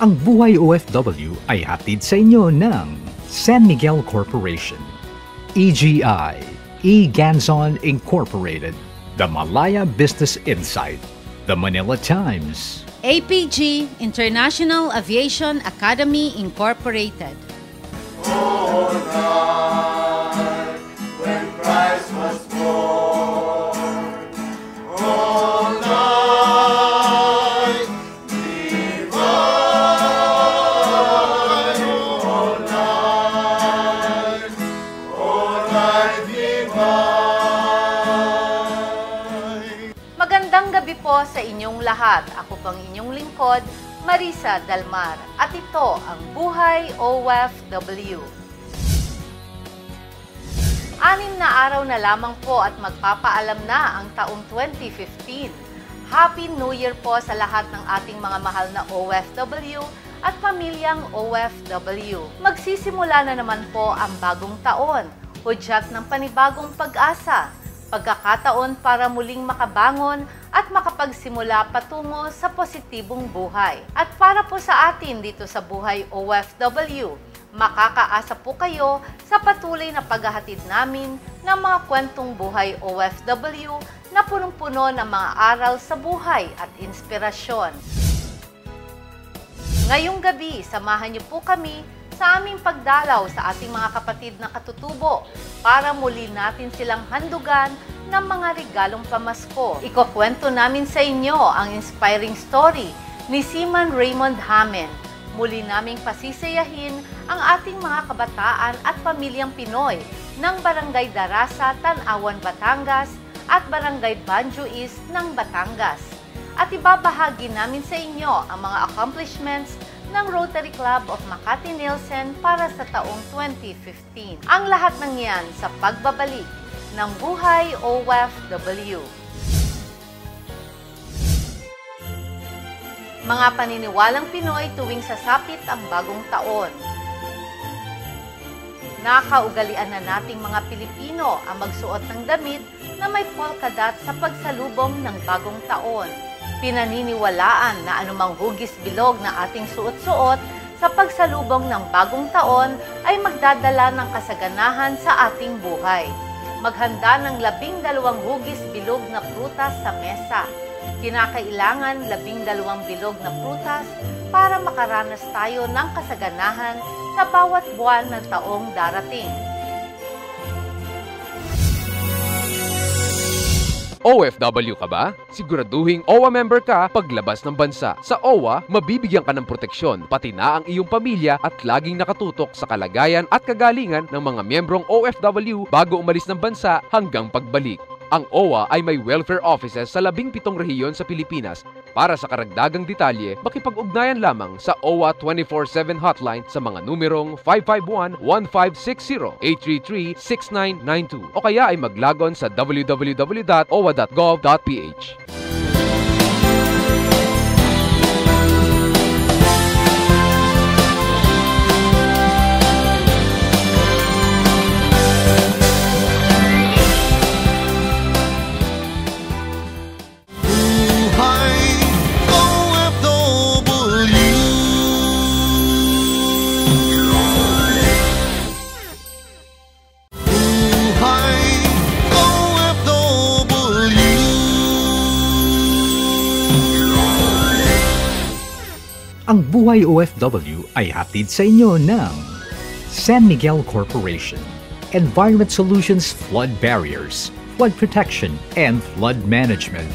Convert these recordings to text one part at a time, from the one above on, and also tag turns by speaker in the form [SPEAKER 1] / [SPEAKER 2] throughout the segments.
[SPEAKER 1] Ang Buhay OFW ay hatid sa inyo ng San Miguel Corporation, EGI, E-Ganzon Incorporated, the Malaya Business Insight, the Manila Times,
[SPEAKER 2] APG, International Aviation Academy Incorporated.
[SPEAKER 3] Oh, night when Christ was born. Oh, night divine. Oh, night divine.
[SPEAKER 2] Magandang gabi po sa inyong lahat. Ako pang inyong lingkod, Marisa Dalmar, at ito ang Buhay OFW. 6 na araw na lamang po at magpapaalam na ang taong 2015. Happy New Year po sa lahat ng ating mga mahal na OFW at pamilyang OFW. Magsisimula na naman po ang bagong taon, hudyat ng panibagong pag-asa, pagkakataon para muling makabangon at makapagsimula patungo sa positibong buhay. At para po sa atin dito sa Buhay OFW, makakaasa po kayo sa patuloy na paghahatid namin ng mga kwentong buhay OFW na punong-puno ng mga aral sa buhay at inspirasyon. Ngayong gabi, samahan niyo po kami sa aming pagdalaw sa ating mga kapatid na katutubo para muli natin silang handugan ng mga regalong pamasko. Ikukwento namin sa inyo ang inspiring story ni Seaman Raymond Hamen. Muli naming pasisiyahin ang ating mga kabataan at pamilyang Pinoy ng Barangay Darasa, Tanawan, Batangas at Barangay Banjo East ng Batangas. At ibabahagi namin sa inyo ang mga accomplishments ng Rotary Club of Makati Nielsen para sa taong 2015. Ang lahat ng yan sa pagbabalik ng Buhay OFW. Mga paniniwalang Pinoy tuwing sasapit ang bagong taon. Nakaugalian na nating mga Pilipino ang magsuot ng damit na may polka dot sa pagsalubong ng bagong taon. Pinaniniwalaan na anumang hugis bilog na ating suot-suot sa pagsalubong ng bagong taon ay magdadala ng kasaganahan sa ating buhay. Maghanda ng 12 hugis bilog na prutas sa mesa. Kinakailangan 12 bilog na prutas para makaranas tayo ng kasaganahan sa bawat buwan ng taong darating.
[SPEAKER 4] OFW ka ba? Siguraduhing OWA member ka paglabas ng bansa. Sa OWA, mabibigyan ka ng proteksyon, pati na ang iyong pamilya at laging nakatutok sa kalagayan at kagalingan ng mga miyembrong OFW bago umalis ng bansa hanggang pagbalik. Ang OWA ay may welfare offices sa 17 rehiyon sa Pilipinas. Para sa karagdagang detalye, makipag-ugnayan lamang sa OWA 24/7 hotline sa mga numerong 551-1560, 833-6992 o kaya ay maglagon sa www.owa.gov.ph.
[SPEAKER 1] Ang Buhay OFW ay hatid sa inyo ng San Miguel Corporation, Environment Solutions Flood Barriers, Flood Protection and Flood Management,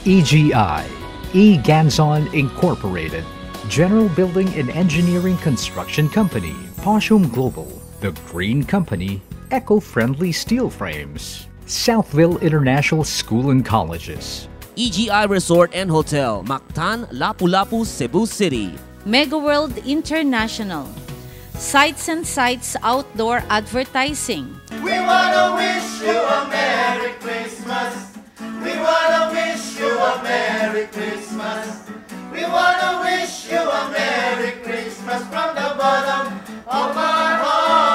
[SPEAKER 1] EGI, E-Ganzon Incorporated, General Building and Engineering Construction Company, Poshum Global, The Green Company, Eco-Friendly Steel Frames, Southville International School and Colleges,
[SPEAKER 5] EGI Resort and Hotel, Mactan, Lapu-Lapu, Cebu City.
[SPEAKER 2] Mega World International. Sights and Sights Outdoor Advertising.
[SPEAKER 3] We wanna wish you a Merry Christmas. We wanna wish you a Merry Christmas. We wanna wish you a Merry Christmas from the bottom of our heart.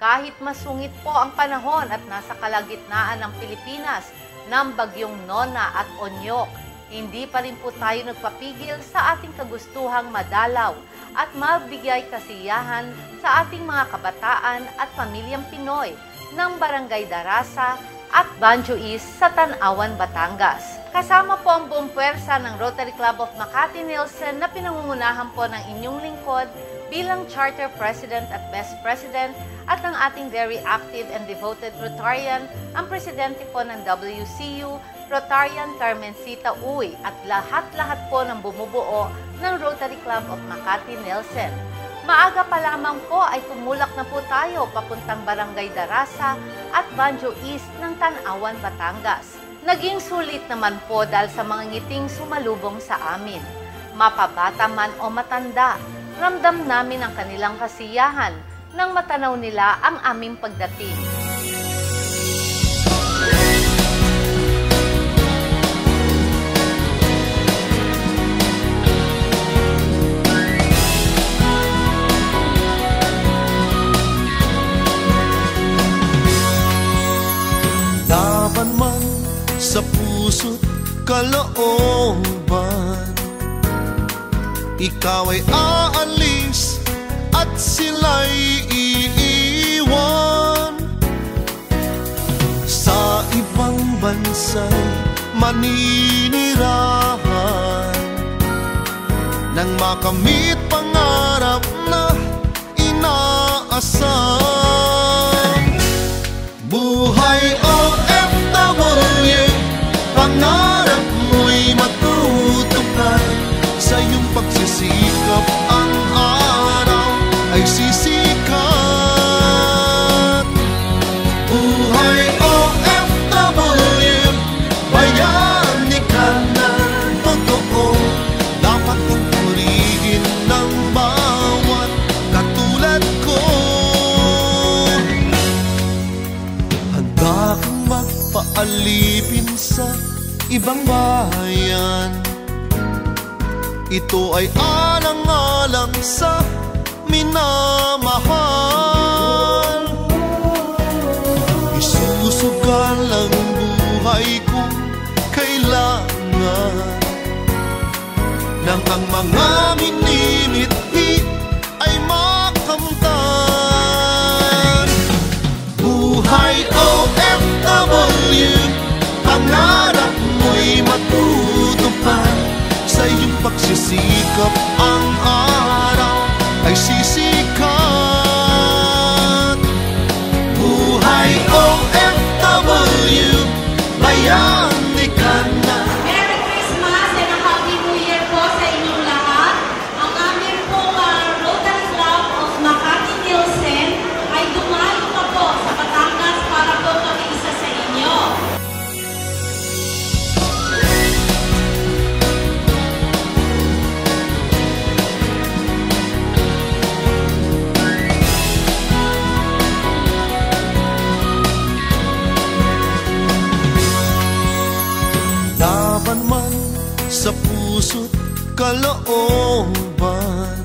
[SPEAKER 2] Kahit masungit po ang panahon at nasa kalagitnaan ng Pilipinas ng bagyong Nona at Onyok, Hindi pa rin po tayo nagpapigil sa ating kagustuhang madalaw at mabigay kasiyahan sa ating mga kabataan at pamilyang Pinoy ng Barangay Darasa at Banjo East sa Tanawan, Batangas. Kasama po ang buong puwersa ng Rotary Club of Makati Nilsen na pinangungunahan po ng inyong lingkod bilang Charter President at Best President at ng ating very active and devoted Rotarian, ang Presidente po ng WCU, Rotarian Carmencita Uy, at lahat-lahat po ng bumubuo ng Rotary Club of Makati Nilsen. Maaga pa lamang po ay tumulak na po tayo papuntang Barangay Darasa at Banjo East ng Tanawan, Batangas. Naging sulit naman po dahil sa mga ngiting sumalubong sa amin. Mapabata man o matanda, ramdam namin ang kanilang kasiyahan nang matanaw nila ang aming pagdating.
[SPEAKER 3] Laban man sa puso't kalooban, ikaw ay aalis at sila'y iiwan. Sa ibang bansa'y maninirahan nang makamit pangarap na inaasam. Buhay OFW, pangarap mo'y matutupad. Sa iyong pagsisikap ang araw ay sisikat. Buhay OFW, bayani ka ng totoo. Dapat kong purihin ng bawat katulad ko. Handa kang magpaalipin sa ibang bayan. Ito ay alang-alang sa minamahal. Isusugal ang buhay kung kailangan nang ang mga minimithi ay makamtan. Buhay OFW, pangarap mo'y matutupad. Sa iyong pagsisikap ang araw ay sisikat. Buhay OFW, bayani ka na.
[SPEAKER 6] Merry Christmas and a Happy New Year po sa inyong lahat. Ang amin pong Rotary Club of Makati Nilsen ay dumayo pa po sa Batangas para po mag-isa sa inyo.
[SPEAKER 3] Laban man sa puso't kalooban,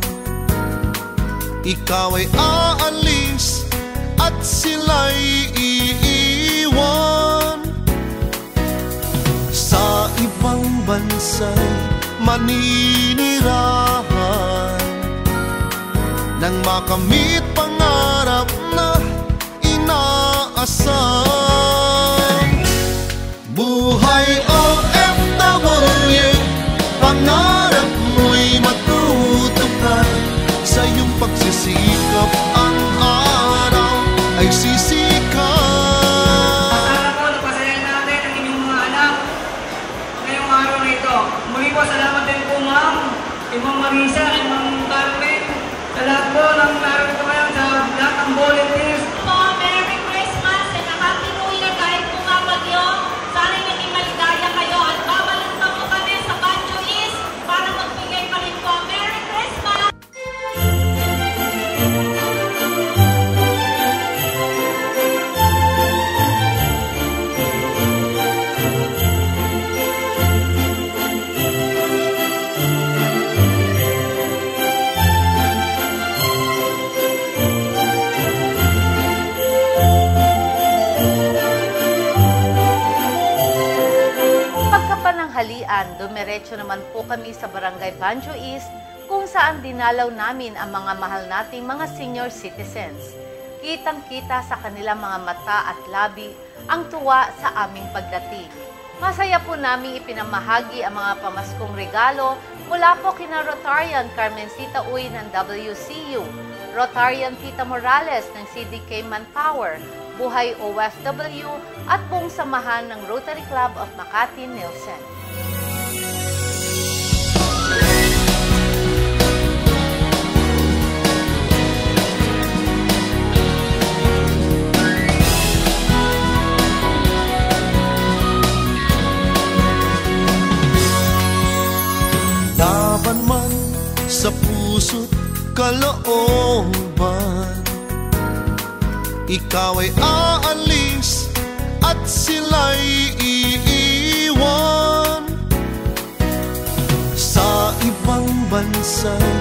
[SPEAKER 3] ikaw ay aalis at sila'y iiwan. Sa ibang bansa'y maninirahan nang makamit pangarap na inaasam. Buhay OFW, pangarap mo'y matutupad. Sa iyong pagsisikap ang araw ay sisikat.
[SPEAKER 7] Sana po napasayan natin ang inyong mga anak ngayong araw na ito. Muli po salamat din po ma'am, Ma'am Marisa, Ma'am Carmen, sa lahat po ng naroon ko ngayon sa lahat ng volunteers.
[SPEAKER 6] Merry Christmas and a Happy New Year kahit po nga bagyo. Sana naging maligaya kayo at babalik pa po kami sa Banjo East para magbigay pa rin po. Merry Christmas!
[SPEAKER 2] tanghalian, dumiretso naman po kami sa Barangay Banjo East kung saan dinalaw namin ang mga mahal nating mga senior citizens. Kitang-kita sa kanilang mga mata at labi ang tuwa sa aming pagdating. Masaya po namin ipinamahagi ang mga pamaskong regalo mula po kina Rotarian Carmencita Uy ng WCU, Rotarian Tita Morales ng CDK Manpower, Buhay OFW at buong samahan ng Rotary Club of Makati Nielsen.
[SPEAKER 3] Laban man sa puso't kalooban, ikaw ay aalis at sila'y iiwan. Sa ibang bansa'y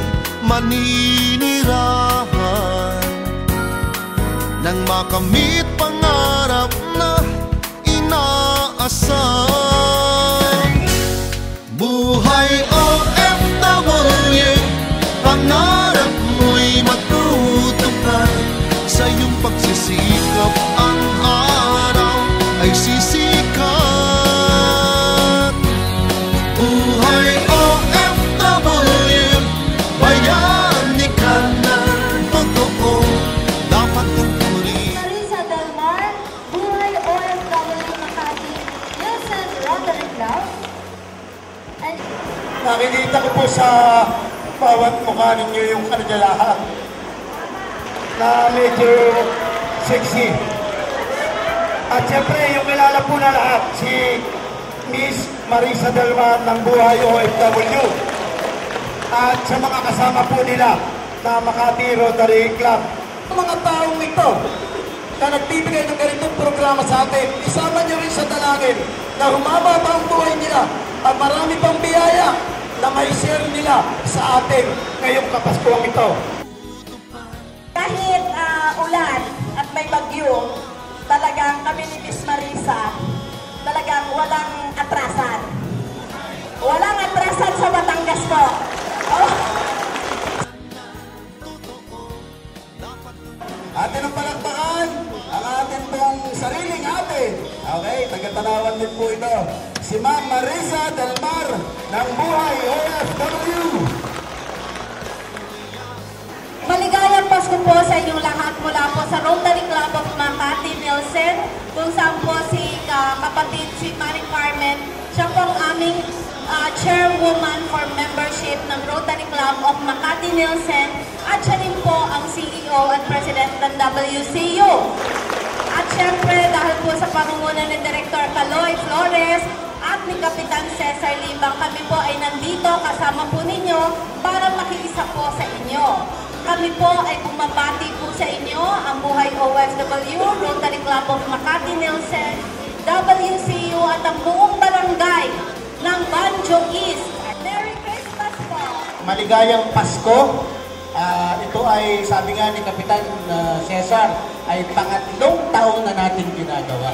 [SPEAKER 3] maninirahan nang makamit pangarap na inaasahan. Buhay OFW, pangarap mo'y matutupad. Sa iyong pagsisikap ang araw ay sisikat. Buhay OFW, bayani ka na totoo, dapat tutuloy.
[SPEAKER 6] Marisa Delmar, Buhay OFW Makati, Nielsen Rotary Club.
[SPEAKER 8] Nakikita ko po sa bawat mukha ninyo yung kanila na medyo sexy. At siyempre, yung kilala po na lahat, si Miss Marisa Delmar ng Buhay OFW. At sa mga kasama po nila na Makati Rotary Club. Ang mga taong ito na nagbibigay ng ganitong programa sa atin, isama nyo rin sa dalangin na humaba pa ang buhay nila at marami pang biyaya na may share nila sa atin ngayong Kapaskuhan ito.
[SPEAKER 6] Kahit ulan at may bagyo, talagang kami ni Miss Marisa, talagang walang atrasan. Walang atrasan sa Batangas po. Oh.
[SPEAKER 8] Atin ang palakpakan ang atin pong sariling atin. Okay, tagatanawan din po ito. Si Ma'am Marisa Delmar ng Buhay OFW.
[SPEAKER 6] Maligayang Pasko po sa inyong lahat mula po sa Rotary Club of Makati Nielsen, kung saan po si kapatid si Maring Carmen, siya po ang aming chairwoman for membership ng Rotary Club of Makati Nielsen at siya rin po ang CEO at President ng WCU. At syempre dahil po sa pangunguna ni Director Caloy Flores at ni Kapitan Cesar Libang, kami po ay nandito kasama po ninyo para makiisa po sa inyo. Kami po ay bumabati po sa inyo ang Buhay OFW, Rotary Club of Makati Nielsen, WCU at ang buong barangay ng Banjo East. Merry Christmas po!
[SPEAKER 8] Maligayang Pasko. Ito ay, sabi nga ni Kapitan Cesar, ay pangatlong taon na natin ginagawa.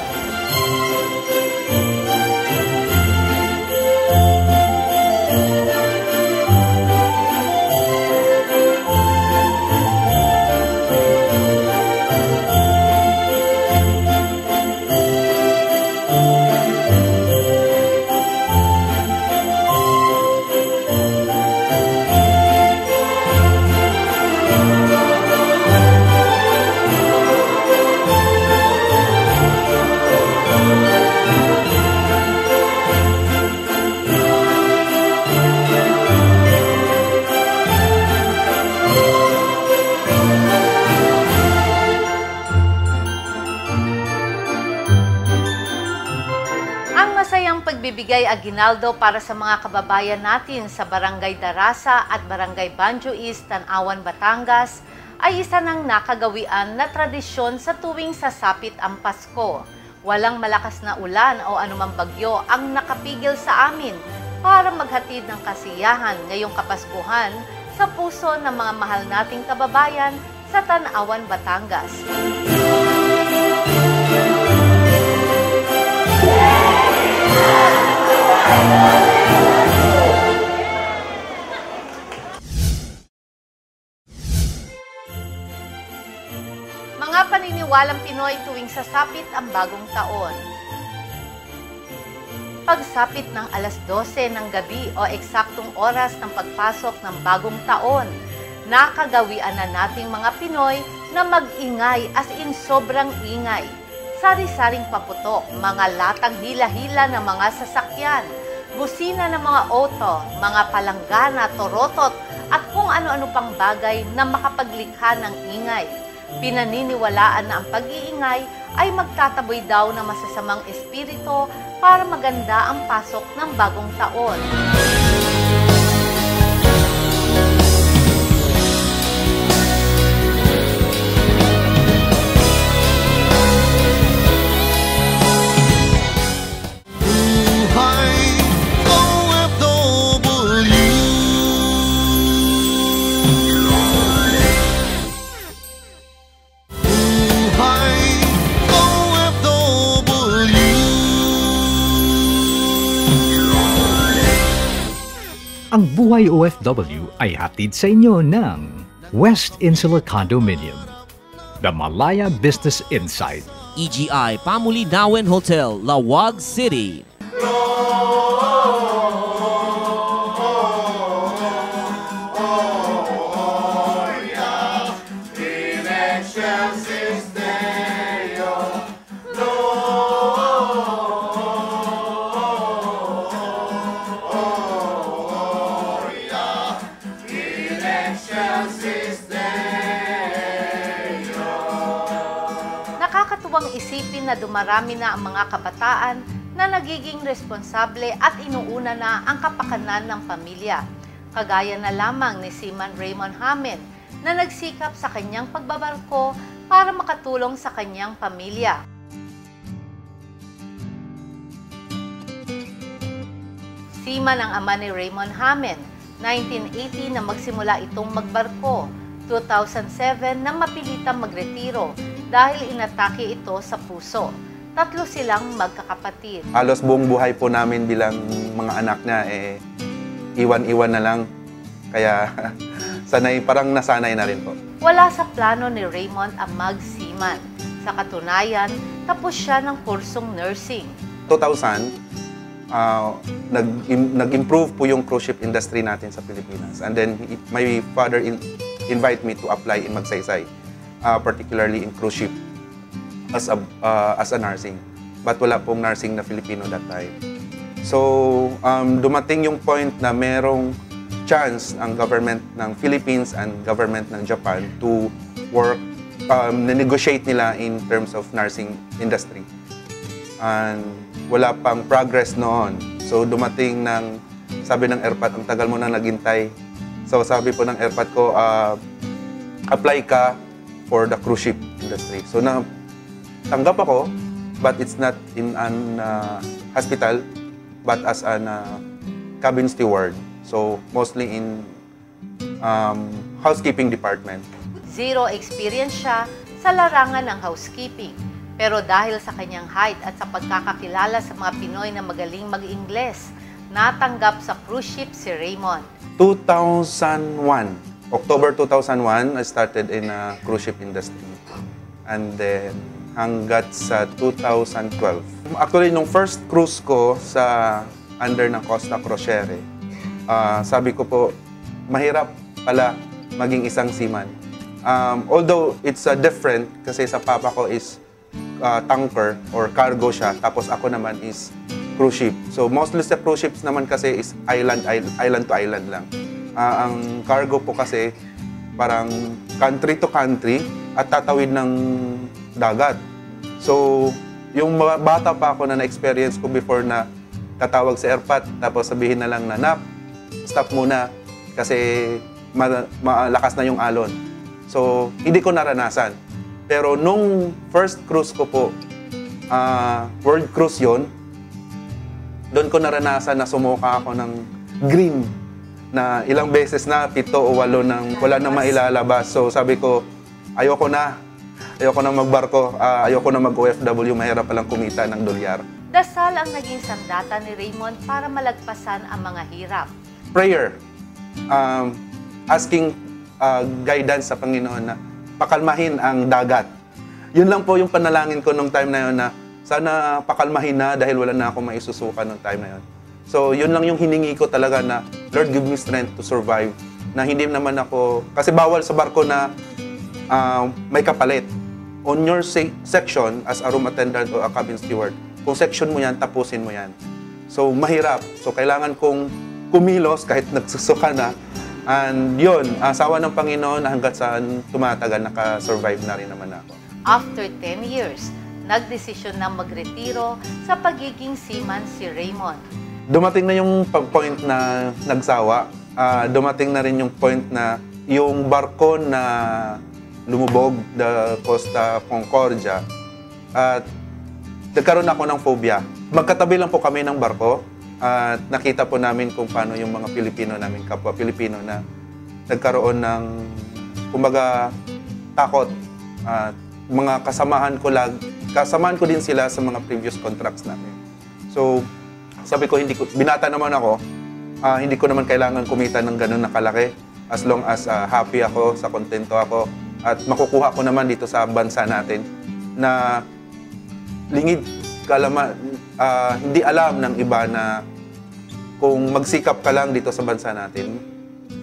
[SPEAKER 2] Pagbibigay aginaldo para sa mga kababayan natin sa Barangay Darasa at Barangay Banjo East, Tanawan, Batangas ay isa ng nakagawian na tradisyon sa tuwing sasapit ang Pasko. Walang malakas na ulan o anumang bagyo ang nakapigil sa amin para maghatid ng kasiyahan ngayong Kapaskuhan sa puso ng mga mahal nating kababayan sa Tanawan, Batangas. Mga paniniwalang Pinoy tuwing sasapit ang bagong taon. Pagsapit ng alas 12 ng gabi o eksaktong oras ng pagpasok ng bagong taon, nakagawian na nating mga Pinoy na mag-ingay as in sobrang ingay. Sari-saring paputok, mga latang hila-hila ng mga sasakyan, busina ng mga auto, mga palanggana, torotot, at kung ano-ano pang bagay na makapaglikha ng ingay. Pinaniniwalaan na ang pag-iingay ay magtataboy daw ng masasamang espiritu para maganda ang pasok ng bagong taon.
[SPEAKER 1] Ang Buhay OFW ay hatid sa inyo ng West Insula Condominium, The Malaya Business Insight,
[SPEAKER 5] EGI Pamulinawen Hotel, Lawag City.
[SPEAKER 2] Nakakatuwang isipin na dumarami na ang mga kabataan na nagiging responsable at inuuna na ang kapakanan ng pamilya. Kagaya na lamang ni Seaman Raymond Hamen na nagsikap sa kanyang pagbabarko para makatulong sa kanyang pamilya. Seaman ang ama ni Raymond Hamen, 1980 na magsimula itong magbarko, 2007 na mapilitang magretiro dahil inatake ito sa puso. Tatlo silang magkakapatid.
[SPEAKER 9] Halos buong buhay po namin bilang mga anak niya, iwan-iwan na lang. Kaya parang nasanay na rin po.
[SPEAKER 2] Wala sa plano ni Raymond ang mag-seaman. Sa katunayan, tapos siya ng kursong nursing.
[SPEAKER 9] 2000, nag-improve po yung cruise ship industry natin sa Pilipinas. And then my father invite me to apply in Magsaysay, particularly in cruise ship as a nursing. But wala pong nursing na Filipino that time. So, dumating yung point na merong chance ang government ng Philippines and government ng Japan to work, na-negotiate nila in terms of nursing industry. And wala pang progress noon. So, dumating ng, sabi ng ERPAT, ang tagal mo na naghintay. So, sabi po ng ERPAT ko, apply ka for the cruise ship industry. So, tanggap ako, but it's not in an hospital, but as an cabin steward. So, mostly in housekeeping department.
[SPEAKER 2] Zero experience siya sa larangan ng housekeeping. Pero dahil sa kanyang height at sa pagkakakilala sa mga Pinoy na magaling mag-Ingles, natanggap sa cruise ship si Raymond.
[SPEAKER 9] 2001, October 2001, I started in a cruise ship industry. And then, hanggat sa 2012. Actually, nung first cruise ko sa under ng Costa Crociere, sabi ko po, mahirap pala maging isang seaman. Although it's different kasi sa papa ko is tanker or cargo siya, tapos ako naman is cruise ship. So mostly sa cruise ships naman kasi is island to island lang. Ang cargo po kasi parang country to country at tatawid ng dagat. So yung mga bata pa ako na na-experience ko before na tatawag sa ERPAT, tapos sabihin na lang na, "Nap, stop muna kasi malakas na yung alon." So hindi ko naranasan. Pero nung first cruise ko po, world cruise yon, doon ko naranasan na sumuka ako ng green na ilang beses na, 7 o 8 nang wala na mailalabas. So sabi ko, ayoko na magbarko, ayoko na mag-OFW, mahirap palang kumita ng dolyar.
[SPEAKER 2] Dasal ang naging sandata ni Raymond para malagpasan ang mga hirap.
[SPEAKER 9] Prayer. Asking guidance sa Panginoon na pakalmahin ang dagat. Yun lang po yung panalangin ko nung time na yun na sana pakalmahin na dahil wala na akong maisusukan nung time na yun. So yun lang yung hiningi ko talaga na Lord, give me strength to survive. Na hindi naman ako, kasi bawal sa barko na may kapalit. On your section as a room attendant o a cabin steward, kung section mo yan, tapusin mo yan. So, mahirap. So, kailangan kong kumilos kahit nagsusuka na. And yun, asawa ng Panginoon hanggat saan tumatagal, nakasurvive na rin naman ako.
[SPEAKER 2] After 10 years, nagdesisyon na magretiro sa pagiging seaman si Raymond.
[SPEAKER 9] Dumating na yung point na nagsawa. Dumating na rin yung point na yung barko na lumubog, the Costa Concordia, at nagkaroon ako ng phobia. Magkatabi lang po kami ng barko at nakita po namin kung paano yung mga Pilipino namin, kapwa Pilipino na nagkaroon ng, kumbaga, takot. At mga kasamahan ko din sila sa mga previous contracts namin. So, sabi ko, binata naman ako, hindi ko naman kailangan kumita ng ganun na kalaki as long as happy ako, sa kontento ako, at makukuha ko naman dito sa bansa natin na lingid, hindi alam ng iba na kung magsikap ka lang dito sa bansa natin,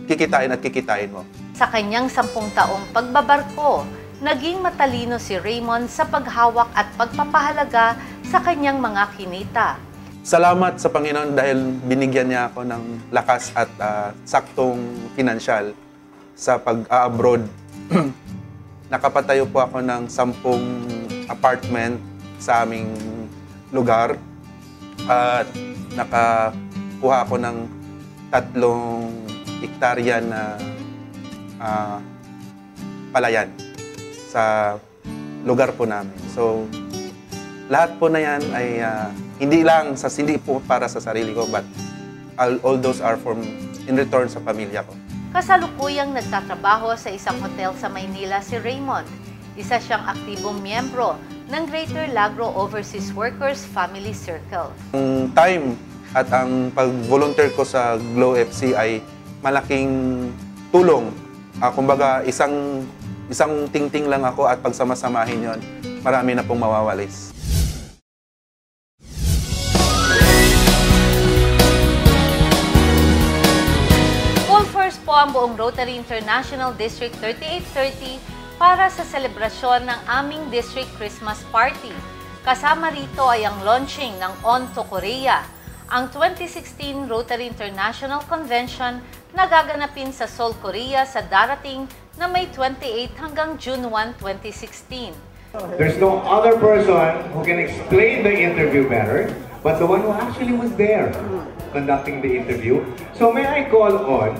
[SPEAKER 9] kikitain at kikitain mo.
[SPEAKER 2] Sa kanyang 10 taong pagbabarko, naging matalino si Raymond sa paghawak at pagpapahalaga sa kanyang mga kinita.
[SPEAKER 9] Salamat sa Panginoon dahil binigyan niya ako ng lakas at saktong pinansyal sa pag-abroad. Nakapatayo po ako ng 10 apartment sa aming lugar at nakakuha ako ng 3 hektarya na palayan sa lugar po namin. So, lahat po na yan ay hindi po para sa sarili ko, but all those are in return sa pamilya ko.
[SPEAKER 2] Kasalukuyang nagtatrabaho sa isang hotel sa Maynila si Raymond. Isa siyang aktibong miyembro ng Greater Lagro Overseas Workers Family Circle.
[SPEAKER 9] Ang time at ang pag-volunteer ko sa Glow FC ay malaking tulong. Kumbaga, isang ting-ting lang ako at pagsama-samahin yon, marami na pong mawawalis.
[SPEAKER 2] Full force po ang buong Rotary International District 3830 para sa selebrasyon ng aming District Christmas Party. Kasama rito ay ang launching ng On to Korea, ang 2016 Rotary International Convention na gaganapin sa Seoul, Korea sa darating na May 28 hanggang June 1, 2016.
[SPEAKER 10] There's no other person who can explain the interview better, but the one who actually was there conducting the interview. So may I call on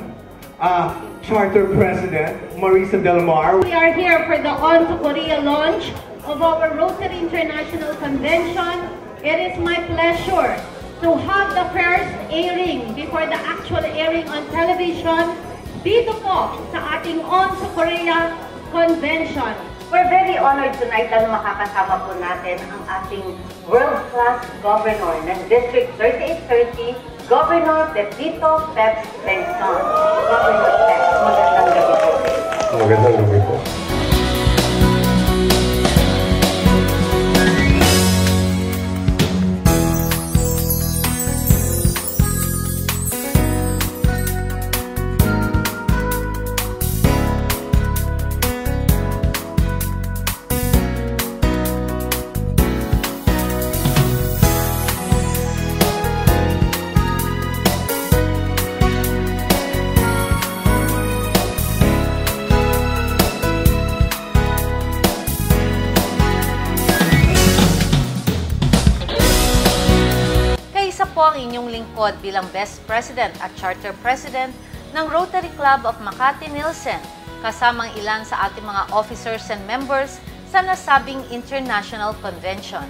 [SPEAKER 10] Charter President Marisa Del Mar.
[SPEAKER 6] We are here for the On to Korea launch of our Rotary International Convention. It is my pleasure to have the first airing before the actual airing on television dito po sa ating On to Korea Convention.
[SPEAKER 2] We're very honored tonight na makakasama po natin ang ating world-class governor ng District 3830, Governor Pepito Peps Bengson. Governor Peps, magandang gabi po.
[SPEAKER 10] Magandang gabi po.
[SPEAKER 2] Po ang inyong lingkod bilang Best President at Charter President ng Rotary Club of Makati Nilsen, kasamang ilan sa ating mga officers and members sa nasabing International Convention.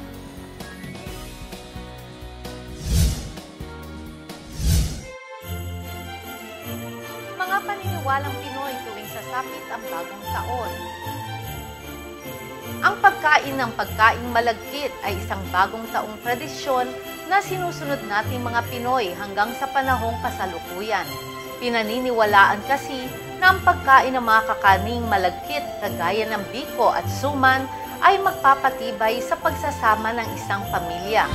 [SPEAKER 2] Mga paniniwalang Pinoy tuwing sasapit ang bagong taon. Ang pagkain ng pagkaing malagkit ay isang bagong taong tradisyon na sinusunod nating mga Pinoy hanggang sa panahong kasalukuyan. Pinaniniwalaan kasi na ang pagkain ng mga kakaning malagkit kagaya ng biko at suman ay magpapatibay sa pagsasama ng isang pamilya.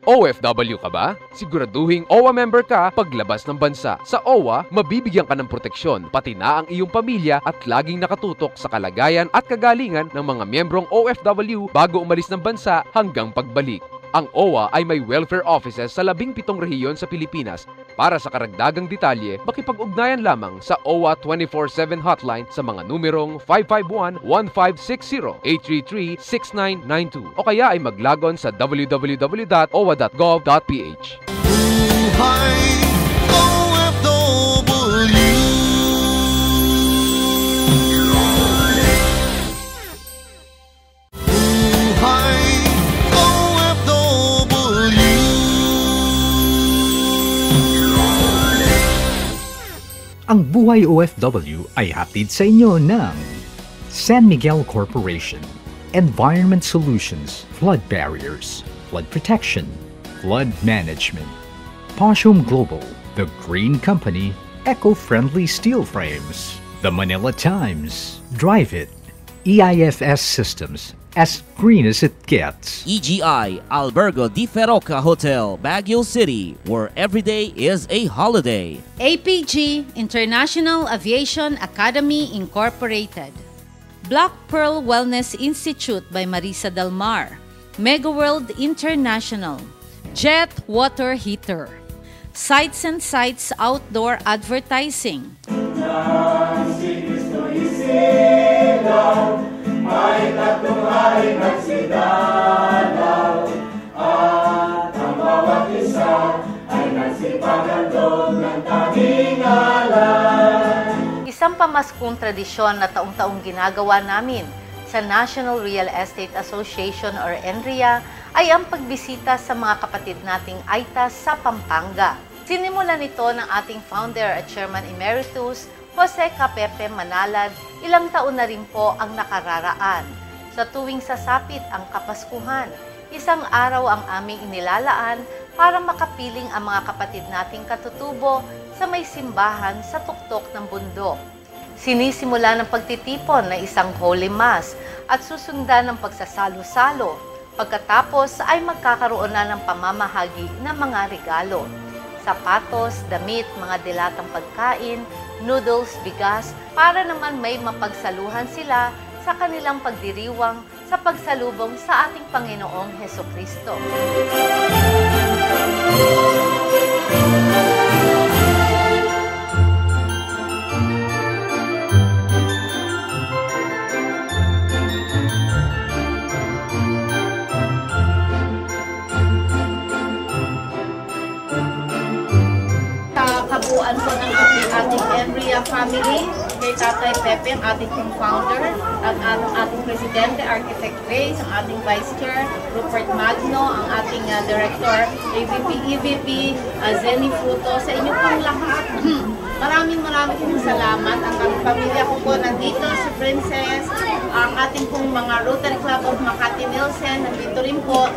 [SPEAKER 4] OFW ka ba? Siguraduhing OWA member ka paglabas ng bansa. Sa OWA, mabibigyan ka ng proteksyon, pati na ang iyong pamilya at laging nakatutok sa kalagayan at kagalingan ng mga miyembrong OFW bago umalis ng bansa hanggang pagbalik. Ang OWA ay may welfare offices sa 17 rehiyon sa Pilipinas. Para sa karagdagang detalye, makipag-ugnayan lamang sa OWA 24/7 hotline sa mga numerong 551-1560, 833-6992 o kaya ay maglagon sa www.owa.gov.ph.
[SPEAKER 1] Ang Buhay OFW ay hatid sa inyo ng San Miguel Corporation, Environment Solutions, Flood Barriers, Flood Protection, Flood Management, Poshum Global, The Green Company, Eco-Friendly Steel Frames, The Manila Times, Drive It, EIFS Systems, as green as it gets.
[SPEAKER 5] EGI Albergo Di Feroca Hotel, Baguio City, where every day is a holiday.
[SPEAKER 2] APG, International Aviation Academy Incorporated. Black Pearl Wellness Institute by Marisa Del Mar. Mega World International. Jet Water Heater. Sights and Sights Outdoor Advertising.
[SPEAKER 3] May tatlong nagsidalaw at ang bawat isa ay nagsipagandog ng kahingalan.
[SPEAKER 2] Isang pamaskong tradisyon na taong-taong ginagawa namin sa National Real Estate Association or NREA ay ang pagbisita sa mga kapatid nating Aytas sa Pampanga. Sinimulan ito ng ating founder at chairman emeritus, Jose Capepe Manalad, ilang taon na rin po ang nakararaan. Sa tuwing sasapit ang Kapaskuhan, isang araw ang aming inilalaan para makapiling ang mga kapatid nating katutubo sa may simbahan sa tuktok ng bundok. Sinisimula ng pagtitipon na isang Holy Mass at susundan ng pagsasalo-salo. Pagkatapos ay magkakaroon na ng pamamahagi ng mga regalo. Sapatos, damit, mga dilatang pagkain, noodles, bigas, para naman may mapagsaluhan sila sa kanilang pagdiriwang sa pagsalubong sa ating Panginoong Hesukristo. Kabuuan po ng ating NREA family, kay Tatay Pepe, ang ating founder, ang ating presidente, Architect Grace, ang ating vice chair, Rupert Magno, ang ating director, AVP, EVP, Zenny Fruto, sa inyo pong lahat. Maraming salamat. Ang pamilya ko po nandito, si Princess, ang ating pong mga Rotary Club of Makati Nielsen, nandito rin po.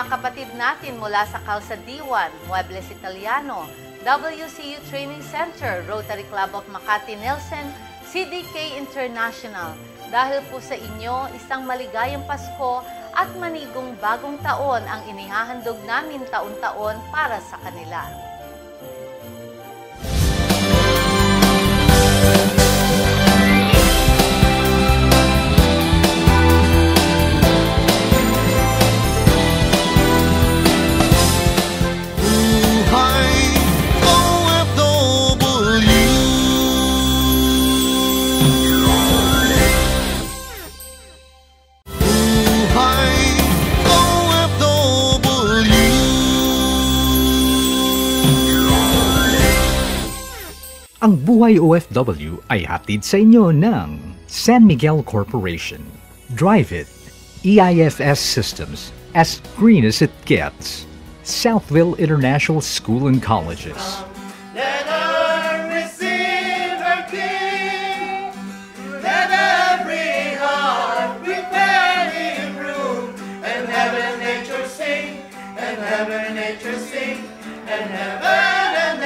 [SPEAKER 2] mga kapatid natin mula sa Calzadiwan, Muebles Italiano, WCU Training Center, Rotary Club of Makati Nelson, CDK International. Dahil po sa inyo, isang maligayang Pasko at manigong bagong taon ang inihahandog namin taon-taon para sa kanila.
[SPEAKER 1] Ang Buhay OFW ay hatid sa inyo ng San Miguel Corporation. Drive it. EIFS Systems, as green as it gets. Southville International School and Colleges.
[SPEAKER 3] Let her receive her King. Let every heart prepare him room. And heaven nature sing, and heaven nature sing, and heaven and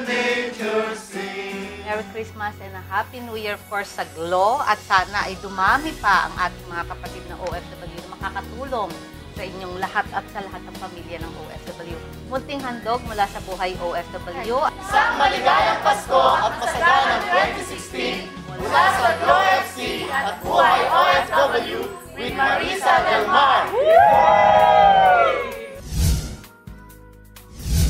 [SPEAKER 3] nature sing.
[SPEAKER 2] Merry Christmas and a Happy New Year for sa GLO, at sana ay dumami pa ang ating mga kapatid na OFW na makakatulong sa inyong lahat at sa lahat ng pamilya ng OFW. Munting handog mula sa Buhay OFW.
[SPEAKER 3] Sa maligayang Pasko at masaganang 2016 mula sa GLO FC at Buhay OFW with Marisa Del Mar.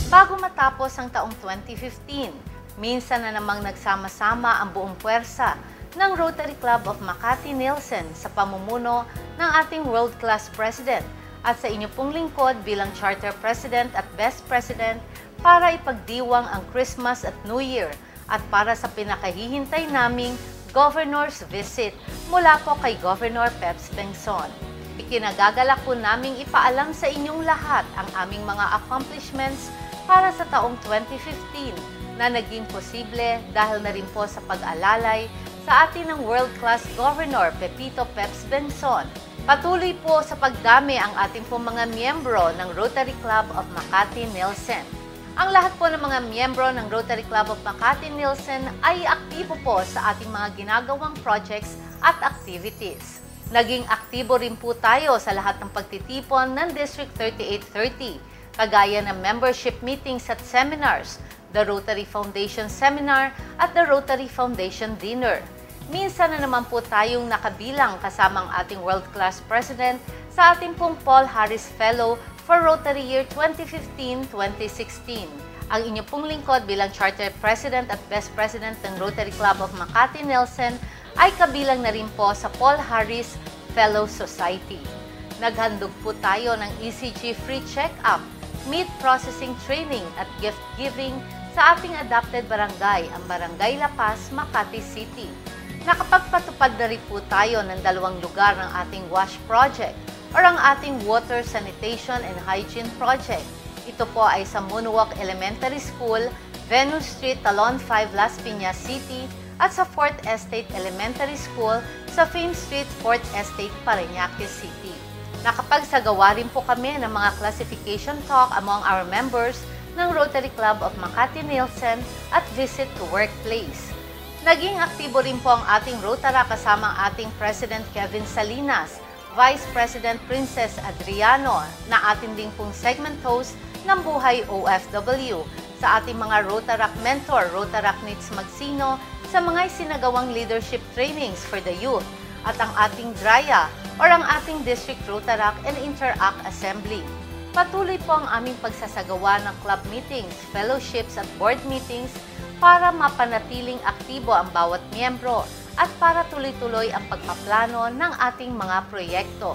[SPEAKER 2] Bago matapos ang taong 2015, minsan na namang nagsama-sama ang buong puwersa ng Rotary Club of Makati Nelson sa pamumuno ng ating world-class President at sa inyo pong lingkod bilang Charter President at Best President para ipagdiwang ang Christmas at New Year at para sa pinakahihintay naming Governor's Visit mula po kay Governor Peps Bengson. Ikinagagalak po naming ipaalam sa inyong lahat ang aming mga accomplishments para sa taong 2015 na naging posible dahil na rin po sa pag-alalay sa atin ng world-class Governor Pepito Peps Bengson. Patuloy po sa pagdami ang ating po mga miyembro ng Rotary Club of Makati Nelson. Ang lahat po ng mga miyembro ng Rotary Club of Makati Nelson ay aktibo po sa ating mga ginagawang projects at activities. Naging aktibo rin po tayo sa lahat ng pagtitipon ng District 3830, kagaya ng membership meetings at seminars, the Rotary Foundation Seminar at the Rotary Foundation Dinner. Minsan na naman po tayong nakabilang kasama ang ating world-class President sa ating pong Paul Harris Fellow for Rotary Year 2015-2016. Ang inyo pong lingkod bilang Charter President at Best President ng Rotary Club of Makati Nelson ay kabilang na rin po sa Paul Harris Fellow Society. Naghandog po tayo ng ECG free check-up, meat processing training at gift giving sa ating adopted barangay, ang Barangay La Paz, Makati City. Nakapagpatupad na rin po tayo ng 2 lugar ng ating WASH project or ang ating Water Sanitation and Hygiene Project. Ito po ay sa Moonwalk Elementary School, Venus Street, Talon 5, Las Piñas City at sa 4th Estate Elementary School sa Fame Street, 4th Estate, Parañaque City. Nakapagsagawa rin po kami ng mga classification talk among our members ng Rotary Club of Makati Nelson at Visit to Workplace. Naging aktibo rin po ang ating Rotara kasama ang ating President Kevin Salinas, Vice President Princess Adriano na atin din pong segment host ng Buhay OFW, sa ating mga Rotarac Mentor, Rotarac Nits Magsino sa mga isinagawang leadership trainings for the youth, at ang ating DRIA or ang ating District Rotarac and Interact Assembly. Patuloy po ang aming pagsasagawa ng club meetings, fellowships at board meetings para mapanatiling aktibo ang bawat miyembro at para tuloy-tuloy ang pagpaplano ng ating mga proyekto.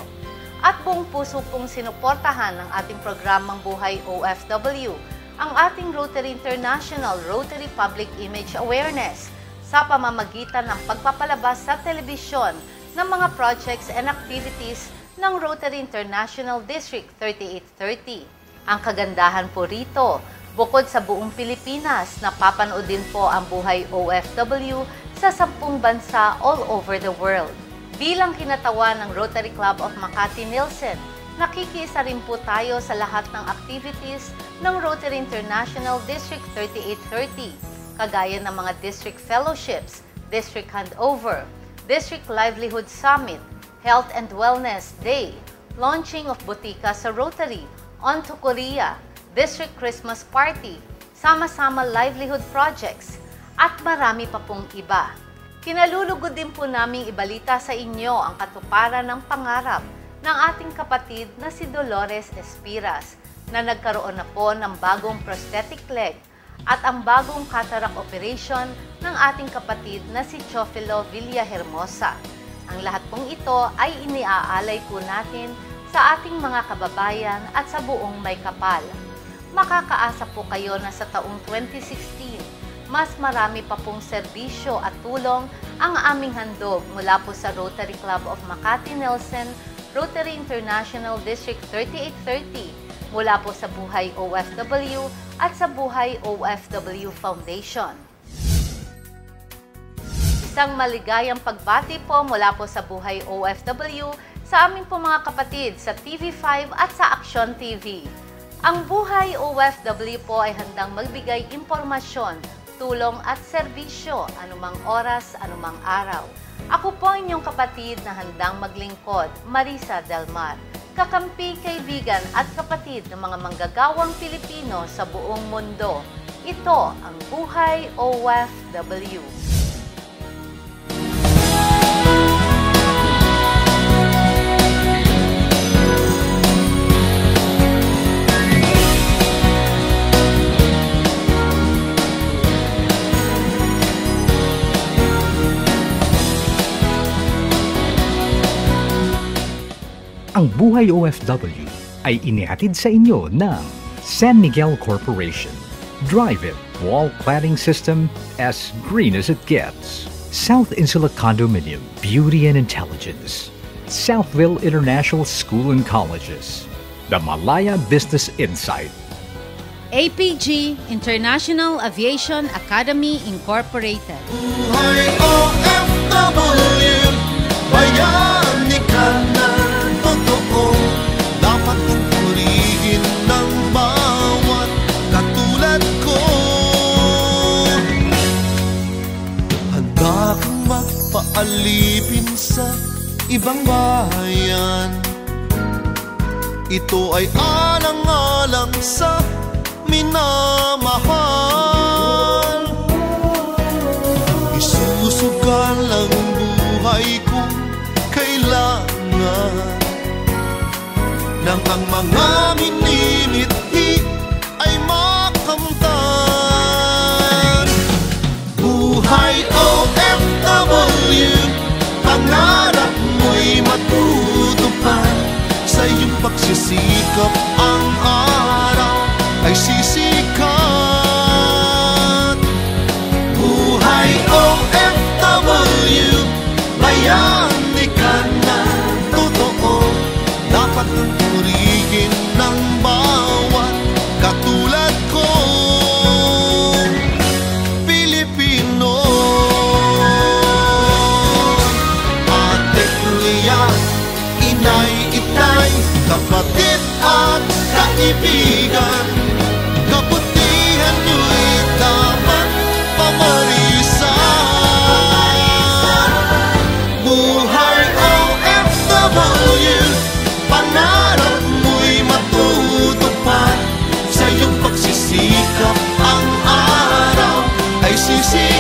[SPEAKER 2] At buong puso pong sinuportahan ng ating programang Buhay OFW ang ating Rotary International Rotary Public Image Awareness sa pamamagitan ng pagpapalabas sa telebisyon ng mga projects and activities ng Rotary International District 3830. Ang kagandahan po rito, bukod sa buong Pilipinas, napapanood din po ang Buhay OFW sa 10 bansa all over the world. Bilang kinatawan ng Rotary Club of Makati Nelson, Nakikiisa rin po tayo sa lahat ng activities ng Rotary International District 3830, kagaya ng mga district fellowships, district handover, district livelihood summit, health and wellness day, launching of Butika sa Rotary, On to Korea, district Christmas party, sama-sama livelihood projects, at marami pa pong iba. Kinalulugod din po naming ibalita sa inyo ang katuparan ng pangarap ng ating kapatid na si Dolores Espiras na nagkaroon na po ng bagong prosthetic leg at ang bagong cataract operation ng ating kapatid na si Chofilo Villahermosa. Ang lahat pong ito ay iniaalay po natin sa ating mga kababayan at sa buong Maykapal. Makakaasa po kayo na sa taong 2016, mas marami pa pong serbisyo at tulong ang aming handog mula po sa Rotary Club of Makati Nelson, Rotary International District 3830, mula po sa Buhay OFW at sa Buhay OFW Foundation. Isang maligayang pagbati po mula po sa Buhay OFW sa aming po mga kapatid sa TV5 at sa Action TV. Ang Buhay OFW po ay handang magbigay impormasyon, tulong at serbisyo anumang oras, anumang araw. Ako po inyong kapatid na handang maglingkod, Marisa Del Mar, kakampi, kaibigan at kapatid ng mga manggagawang Pilipino sa buong mundo. Ito ang Buhay OFW.
[SPEAKER 1] Ang Buhay OFW ay inihatid sa inyo ng San Miguel Corporation. Drive it, wall cladding system as green as it gets. South Insula Condominium, beauty and intelligence. Southville International School and Colleges. The Malaya Business Insight.
[SPEAKER 2] APG, International Aviation Academy Incorporated.
[SPEAKER 3] Buhay OFW, bayani ka na totoo. Dapat kong purihin ng bawat katulad ko. Handa kang magpaalipin sa ibang bayan. Ito ay alang-alang sa minamahal. Isusugal ang buhay kong kailangan nang ang mga minimithi ay makamtan. Buhay OFW, pangarap mo'y matutupad. Sa iyong pagsisikap ang araw ay sisikat. Buhay OFW, bayani ka na totoo. Dapat kang purihin ng bawat katulad ko. Pilipino, ate, kuya, inay, itay, kapatid at kaibigan, kabutihan nyo'y dapat pamarisan. Buhay OFW, pangarap mo'y matutupad. Sa iyong pagsisikap ang araw ay sisikat.